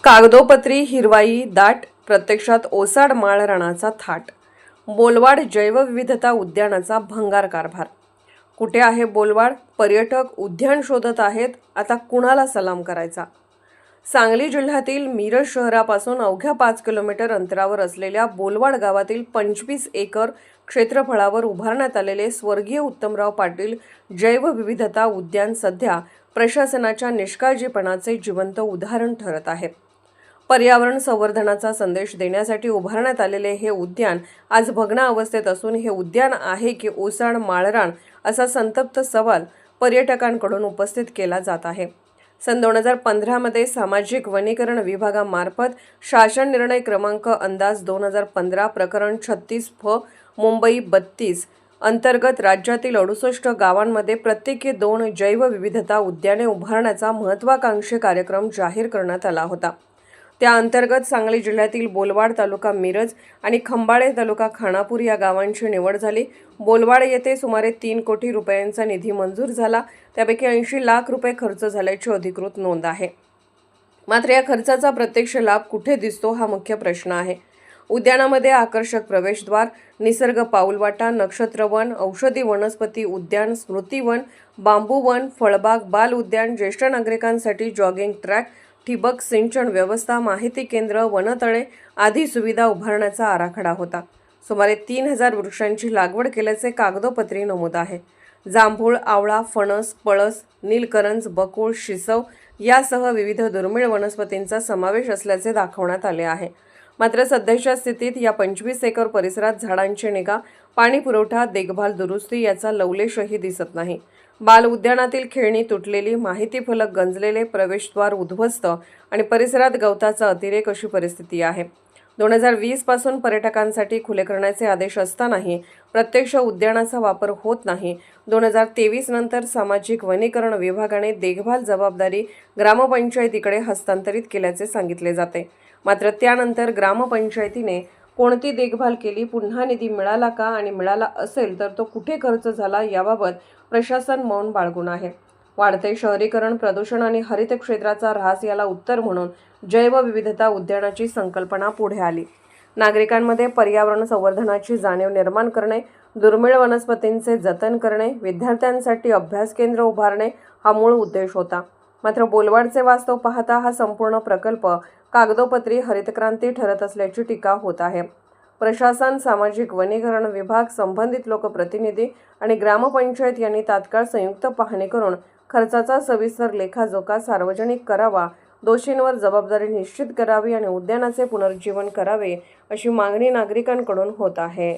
कागदोपत्री हिरवाई दाट, प्रत्यक्षात ओसाड माळ रानाचा थाट. बोलवाड जैवविविधता उद्यानाचा भंगार कारभार. कुठे आहे बोलवाड? पर्यटक उद्यान शोधत आहेत. आता कुणाला सलाम करायचा? सांगली जिल्ह्यातील मिरज शहरापासून अवघ्या 5 किलोमीटर अंतरावर असलेल्या बोलवाड गावातील 25 एकर क्षेत्रफळावर उभारण्यात आलेले स्वर्गीय उत्तमराव पाटील जैवविविधता उद्यान सध्या प्रशासनाच्या निष्काळजीपणाचे जिवंत उदाहरण ठरत आहे. पर्यावरण संवर्धनाचा संदेश देण्यासाठी उभारण्यात आलेले हे उद्यान आज भग्न अवस्थेत असून हे उद्यान आहे की ओसाड माळरान असा संतप्त सवाल पर्यटकांकडून उपस्थित केला जात आहे. सन 2015 मध्ये सामाजिक वनीकरण विभागामार्फत शासन निर्णय क्रमांक अंदाज 2015 प्रकरण 36 फ मुंबई 32 अंतर्गत राज्यातील 68 गावांमध्ये प्रत्येकी 2 जैवविविधता उद्याने उभारण्याचा महत्त्वाकांक्षी कार्यक्रम जाहीर करण्यात आला होता. त्या अंतर्गत सांगली जिल्ह्यातील बोलवाड तालुका मिरज आणि खंबाळे तालुका खानापूर या गावांची निवड झाली. बोलवाड येथे सुमारे 3 कोटी रुपयांचा निधी मंजूर झाला. त्यापैकी 80 लाख रुपये खर्च झाल्याची अधिकृत नोंद आहे. मात्र या खर्चाचा प्रत्यक्ष लाभ कुठे दिसतो हा मुख्य प्रश्न आहे. उद्यानामध्ये आकर्षक प्रवेशद्वार, निसर्ग पाऊलवाटा, नक्षत्रवन, औषधी वनस्पती उद्यान, स्मृतिवन, बांबूवन, फळबाग, बाल उद्यान, ज्येष्ठ नागरिकांसाठी जॉगिंग ट्रॅक, ठिबक सिंचन व्यवस्था, माहिती केंद्र, वनतळे आदी सुविधा उभारण्याचा आराखडा होता. सुमारे 3000 वृक्षांची लागवड केल्याचे कागदोपत्री नमूद आहे. जांभूळ, आवळा, फणस, पळस, नीलकरंज, बकुळ, शिसव यासह विविध दुर्मिळ वनस्पतींचा समावेश असल्याचे दाखवण्यात आले आहे. मात्र सध्याच्या स्थितीत या 25 एकर परिसरात झाडांची निगा, पाणी पुरवठा, देखभाल, दुरुस्ती याचा लवलेशही दिसत नाही. बाल उद्यानातील खेळणी तुटलेली, माहिती फलक गंजलेले, प्रवेशद्वार उद्ध्वस्त आणि परिसरात गवताचा अतिरेक अशी परिस्थिती आहे. 2020 पासून पर्यटकांसाठी खुले करण्याचे आदेश असतानाही प्रत्यक्ष उद्यानाचा वापर होत नाही. 2023 नंतर सामाजिक वनीकरण विभागाने देखभाल जबाबदारी ग्रामपंचायतीकडे हस्तांतरित केल्याचे सांगितले जाते. मात्र त्यानंतर ग्रामपंचायतीने कोणती देखभाल केली, पुन्हा निधी मिळाला का आणि मिळाला असेल तर तो कुठे खर्च झाला याबाबत प्रशासन मौन बाळगून आहे. वाढते शहरीकरण, प्रदूषण आणि हरित क्षेत्राचा ऱ्हास याला उत्तर म्हणून जैवविविधता उद्यानाची संकल्पना पुढे आली. नागरिकांमध्ये पर्यावरण संवर्धनाची जाणीव निर्माण करणे, दुर्मिळ वनस्पतींचे जतन करणे, विद्यार्थ्यांसाठी अभ्यास केंद्र उभारणे हा मूळ उद्देश होता. मात्र बोलवाडचे वास्तव पाहता हा संपूर्ण प्रकल्प कागदोपत्री हरितक्रांती ठरत असल्याची टीका होत आहे. प्रशासन, सामाजिक वनीकरण विभाग, संबंधित लोकप्रतिनिधी आणि ग्रामपंचायत यांनी तात्काळ संयुक्त पाहणी करून खर्चाचा सविस्तर लेखाजोखा सार्वजनिक करावा, दोषींवर जबाबदारी निश्चित करावी आणि उद्यानाचे पुनरुज्जीवन करावे अशी मागणी नागरिकांकडून होत आहे.